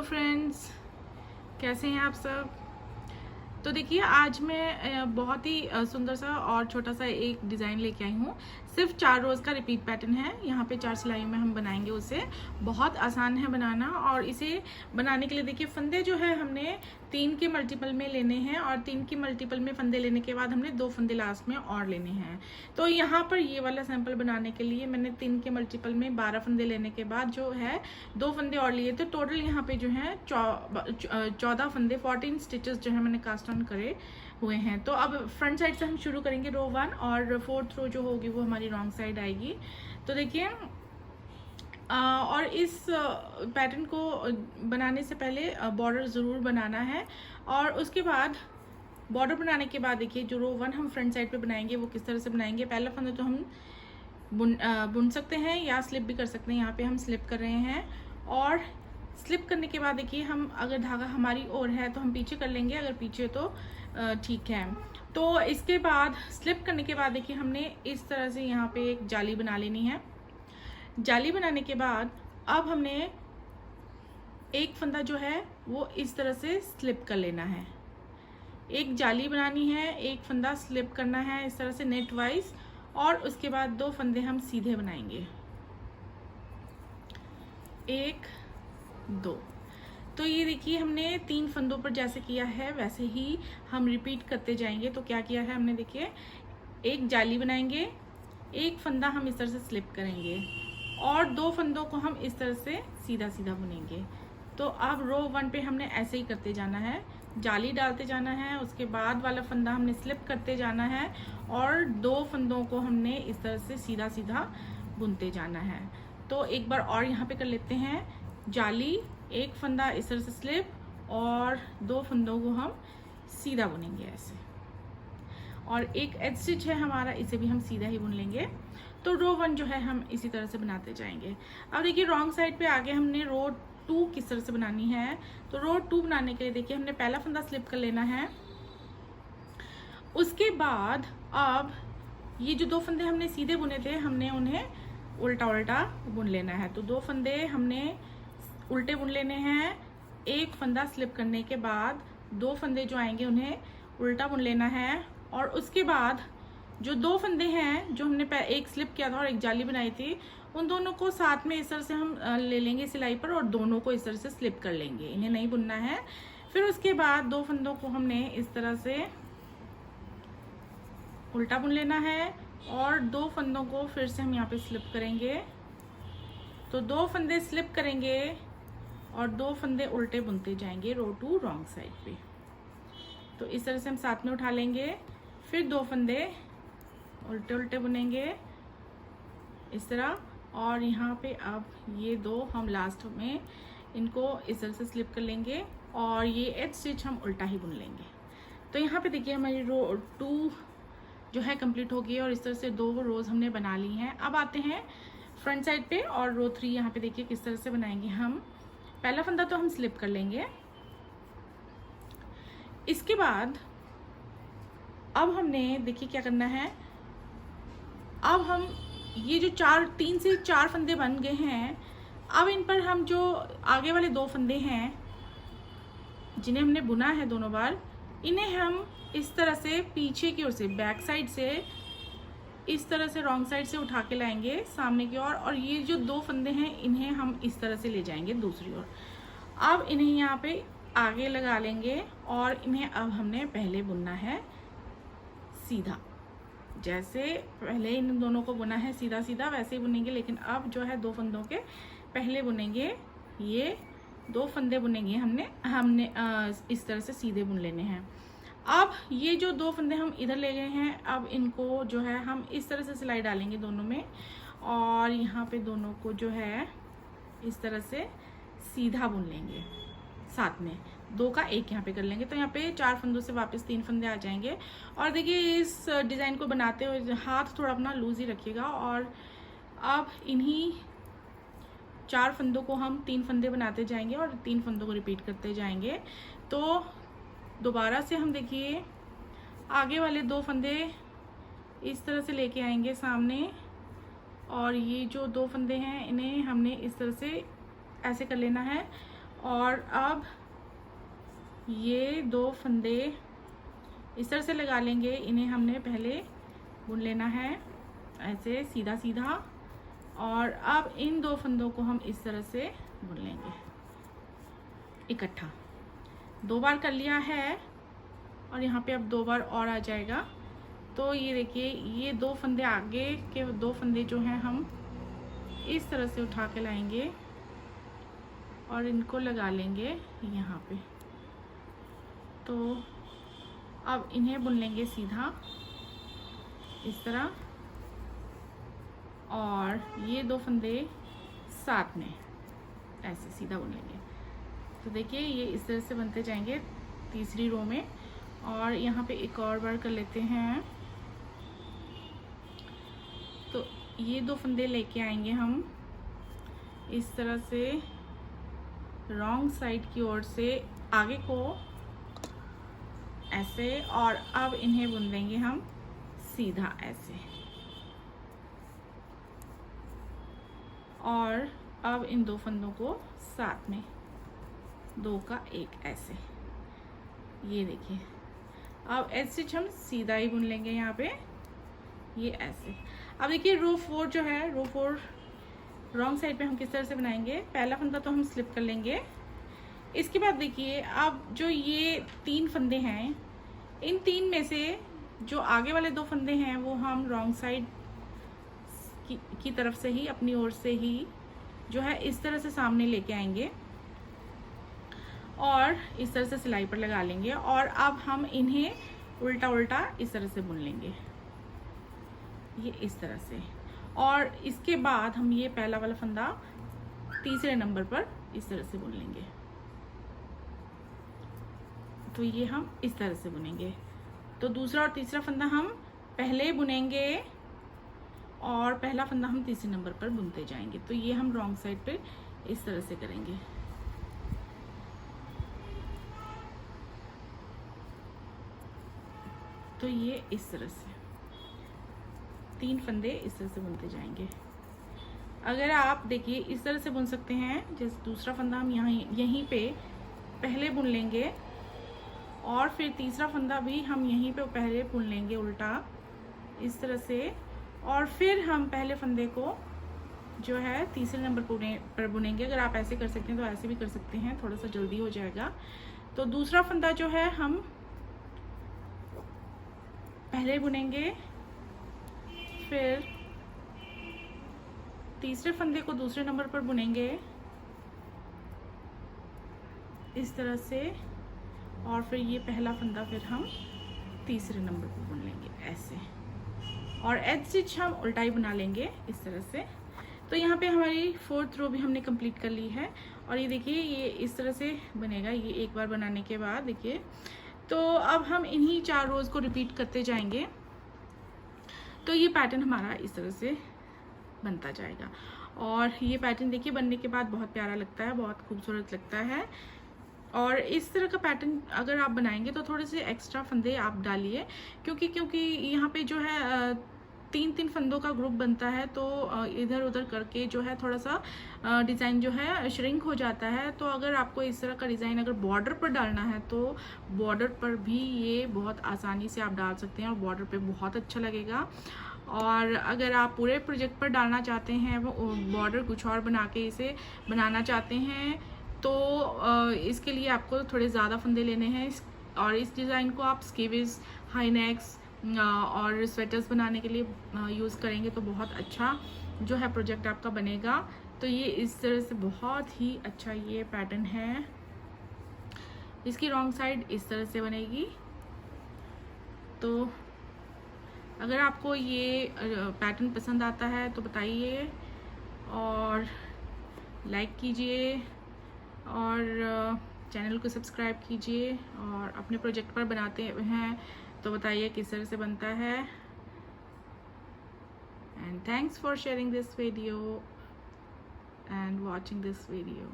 Friends, कैसे हैं आप सब। तो देखिए आज मैं बहुत ही सुंदर सा और छोटा सा एक डिज़ाइन लेके आई हूँ। सिर्फ 4 रोज़ का रिपीट पैटर्न है। यहाँ पे 4 सिलाइयों में हम बनाएंगे उसे। बहुत आसान है बनाना। और इसे बनाने के लिए देखिए फंदे जो है हमने 3 के मल्टीपल में लेने हैं और 3 के मल्टीपल में फंदे लेने के बाद हमने 2 फंदे लास्ट में और लेने हैं। तो यहाँ पर ये वाला सैंपल बनाने के लिए मैंने 3 के मल्टीपल में 12 फंदे लेने के बाद जो है 2 फंदे और लिए। तो टोटल यहाँ पे जो है 14 फंदे 14 स्टिचेस जो है मैंने कास्ट ऑन करे हुए हैं। तो अब फ्रंट साइड से हम शुरू करेंगे रो 1 और 4th रो जो होगी वो हमारी रॉन्ग साइड आएगी। तो देखिए और इस पैटर्न को बनाने से पहले बॉर्डर ज़रूर बनाना है। और उसके बाद बॉर्डर बनाने के बाद देखिए जो रो 1 हम फ्रंट साइड पे बनाएंगे वो किस तरह से बनाएंगे। पहला फंदा तो हम बुन सकते हैं या स्लिप भी कर सकते हैं। यहाँ पे हम स्लिप कर रहे हैं और स्लिप करने के बाद देखिए हम अगर धागा हमारी ओर है तो हम पीछे कर लेंगे, अगर पीछे तो ठीक है। तो इसके बाद स्लिप करने के बाद देखिए हमने इस तरह से यहाँ पे एक जाली बना लेनी है। जाली बनाने के बाद अब हमने एक फंदा जो है वो इस तरह से स्लिप कर लेना है। एक जाली बनानी है, एक फंदा स्लिप करना है इस तरह से नेट वाइज, और उसके बाद 2 फंदे हम सीधे बनाएंगे, 1 2। तो ये देखिए हमने 3 फंदों पर जैसे किया है वैसे ही हम रिपीट करते जाएंगे। तो क्या किया है हमने, देखिए एक जाली बनाएंगे, एक फंदा हम इस तरह से स्लिप करेंगे और 2 फंदों को हम इस तरह से सीधा सीधा बुनेंगे। तो अब रो 1 पे हमने ऐसे ही करते जाना है, जाली डालते जाना है, उसके बाद वाला फंदा हमने स्लिप करते जाना है और 2 फंदों को हमने इस तरह से सीधा सीधा बुनते जाना है। तो एक बार और यहाँ पे कर लेते हैं, जाली, एक फंदा इस तरह से स्लिप और 2 फंदों को हम सीधा बुनेंगे ऐसे। और एक एज स्टिच है हमारा, इसे भी हम सीधा ही बुन लेंगे। तो रो 1 जो है हम इसी तरह से बनाते जाएंगे। अब देखिए रॉन्ग साइड पे आगे हमने रो 2 किस तरह से बनानी है। तो रो 2 बनाने के लिए देखिए हमने पहला फंदा स्लिप कर लेना है। उसके बाद अब ये जो 2 फंदे हमने सीधे बुने थे हमने उन्हें उल्टा उल्टा बुन लेना है। तो 2 फंदे हमने उल्टे बुन लेने हैं। एक फंदा स्लिप करने के बाद 2 फंदे जो आएंगे उन्हें उल्टा बुन लेना है। और उसके बाद जो 2 फंदे हैं जो हमने एक स्लिप किया था और एक जाली बनाई थी, उन दोनों को साथ में इस तरह से हम ले लेंगे सिलाई पर और दोनों को इस तरह से स्लिप कर लेंगे, इन्हें नहीं बुनना है। फिर उसके बाद 2 फंदों को हमने इस तरह से उल्टा बुन लेना है और 2 फंदों को फिर से हम यहाँ पे स्लिप करेंगे। तो 2 फंदे स्लिप करेंगे और 2 फंदे उल्टे बुनते जाएंगे रो 2 रॉन्ग साइड पे। तो इस तरह से हम साथ में उठा लेंगे, फिर 2 फंदे उल्टे उल्टे बुनेंगे इस तरह। और यहाँ पे अब ये 2 हम लास्ट में इनको इस तरह से स्लिप कर लेंगे और ये एज स्टिच हम उल्टा ही बुन लेंगे। तो यहाँ पे देखिए हमारी रो 2 जो है कंप्लीट हो गई और इस तरह से 2 रोज हमने बना ली हैं। अब आते हैं फ्रंट साइड पे और रो 3 यहाँ पे देखिए किस तरह से बनाएंगे हम। पहला फंदा तो हम स्लिप कर लेंगे। इसके बाद अब हमने देखिए क्या करना है, अब हम ये जो 3 से 4 फंदे बन गए हैं, अब इन पर हम जो आगे वाले 2 फंदे हैं जिन्हें हमने बुना है दोनों बार, इन्हें हम इस तरह से पीछे की ओर से बैक साइड से इस तरह से रॉन्ग साइड से उठा के लाएंगे सामने की ओर। और ये जो 2 फंदे हैं इन्हें हम इस तरह से ले जाएंगे दूसरी ओर। अब इन्हें यहाँ पे आगे लगा लेंगे और इन्हें अब हमने पहले बुनना है सीधा। जैसे पहले इन दोनों को बुना है सीधा सीधा वैसे ही बुनेंगे, लेकिन अब जो है 2 फंदों के पहले बुनेंगे, ये 2 फंदे बुनेंगे हमने इस तरह से सीधे बुन लेने हैं। अब ये जो 2 फंदे हम इधर ले गए हैं, अब इनको जो है हम इस तरह से सिलाई डालेंगे दोनों में और यहाँ पे दोनों को जो है इस तरह से सीधा बुन लेंगे साथ में। 2 का 1 यहाँ पे कर लेंगे। तो यहाँ पे 4 फंदों से वापस 3 फंदे आ जाएंगे। और देखिए इस डिज़ाइन को बनाते हुए हाथ थोड़ा अपना लूज ही रखिएगा। और अब इन्हीं 4 फंदों को हम 3 फंदे बनाते जाएंगे और 3 फंदों को रिपीट करते जाएंगे। तो दोबारा से हम देखिए आगे वाले 2 फंदे इस तरह से लेके आएंगे सामने और ये जो 2 फंदे हैं इन्हें हमने इस तरह से ऐसे कर लेना है और अब ये 2 फंदे इस तरह से लगा लेंगे। इन्हें हमने पहले बुन लेना है ऐसे सीधा सीधा, और अब इन 2 फंदों को हम इस तरह से बुन लेंगे इकट्ठा। 2 बार कर लिया है और यहाँ पे अब 2 बार और आ जाएगा। तो ये देखिए, ये 2 फंदे आगे के 2 फंदे जो हैं हम इस तरह से उठा के लाएंगे और इनको लगा लेंगे यहाँ पे। तो अब इन्हें बुन लेंगे सीधा इस तरह, और ये 2 फंदे साथ में ऐसे सीधा बुन लेंगे। तो देखिए ये इस तरह से बनते जाएंगे तीसरी रो में। और यहाँ पे एक और बार कर लेते हैं। तो ये 2 फंदे लेके आएंगे हम इस तरह से रॉन्ग साइड की ओर से आगे को ऐसे, और अब इन्हें बुन देंगे हम सीधा ऐसे। और अब इन 2 फंदों को साथ में 2 का 1 ऐसे, ये देखिए। अब एज स्टिच हम सीधा ही बुन लेंगे यहाँ पे, ये ऐसे। अब देखिए रो 4 जो है, रो 4 रॉन्ग साइड पे हम किस तरह से बनाएंगे। पहला फंदा तो हम स्लिप कर लेंगे। इसके बाद देखिए अब जो ये 3 फंदे हैं, इन 3 में से जो आगे वाले 2 फंदे हैं वो हम रॉन्ग साइड की तरफ से ही, अपनी ओर से ही जो है इस तरह से सामने लेके आएंगे और इस तरह से सिलाई पर लगा लेंगे। और अब हम इन्हें उल्टा उल्टा इस तरह से बुन लेंगे, ये इस तरह से। और इसके बाद हम ये पहला वाला फंदा तीसरे नंबर पर इस तरह से बुन लेंगे। तो ये हम इस तरह से बुनेंगे। तो दूसरा और तीसरा फंदा हम पहले बुनेंगे और पहला फंदा हम तीसरे नंबर पर बुनते जाएंगे। तो ये हम रॉन्ग साइड पे इस तरह से करेंगे। तो ये इस तरह से 3 फंदे इस तरह से बुनते जाएंगे। अगर आप देखिए इस तरह से बुन सकते हैं, जैसे दूसरा फंदा हम यहीं पे पहले बुन लेंगे और फिर तीसरा फंदा भी हम यहीं पे पहले बुन लेंगे उल्टा इस तरह से, और फिर हम पहले फंदे को जो है तीसरे नंबर पर बुनेंगे। अगर आप ऐसे कर सकते हैं तो ऐसे भी कर सकते हैं, थोड़ा सा जल्दी हो जाएगा। तो दूसरा फंदा जो है हम पहले बुनेंगे, फिर तीसरे फंदे को दूसरे नंबर पर बुनेंगे इस तरह से, और फिर ये पहला फंदा फिर हम तीसरे नंबर पर बुन लेंगे ऐसे, और एज स्टिच हम उल्टा ही बना लेंगे इस तरह से। तो यहाँ पे हमारी 4th रो भी हमने कंप्लीट कर ली है। और ये देखिए ये इस तरह से बनेगा, ये एक बार बनाने के बाद देखिए। तो अब हम इन्हीं 4 रोज को रिपीट करते जाएंगे। तो ये पैटर्न हमारा इस तरह से बनता जाएगा। और ये पैटर्न देखिए बनने के बाद बहुत प्यारा लगता है, बहुत खूबसूरत लगता है। और इस तरह का पैटर्न अगर आप बनाएंगे तो थोड़े से एक्स्ट्रा फंदे आप डालिए, क्योंकि यहाँ पे जो है 3-3 फंदों का ग्रुप बनता है। तो इधर उधर करके जो है थोड़ा सा डिज़ाइन जो है श्रिंक हो जाता है। तो अगर आपको इस तरह का डिज़ाइन अगर बॉर्डर पर डालना है तो बॉर्डर पर भी ये बहुत आसानी से आप डाल सकते हैं और बॉर्डर पे बहुत अच्छा लगेगा। और अगर आप पूरे प्रोजेक्ट पर डालना चाहते हैं, वो बॉर्डर कुछ और बना के इसे बनाना चाहते हैं, तो इसके लिए आपको थोड़े ज़्यादा फंदे लेने हैं। और इस डिज़ाइन को आप स्कीविज, हाई नेक्स और स्वेटर्स बनाने के लिए यूज़ करेंगे तो बहुत अच्छा जो है प्रोजेक्ट आपका बनेगा। तो ये इस तरह से बहुत ही अच्छा ये पैटर्न है। इसकी रॉन्ग साइड इस तरह से बनेगी। तो अगर आपको ये पैटर्न पसंद आता है तो बताइए और लाइक कीजिए और चैनल को सब्सक्राइब कीजिए। और अपने प्रोजेक्ट पर बनाते हैं तो बताइए किस तरह से बनता है। And thanks for sharing this video and watching this video.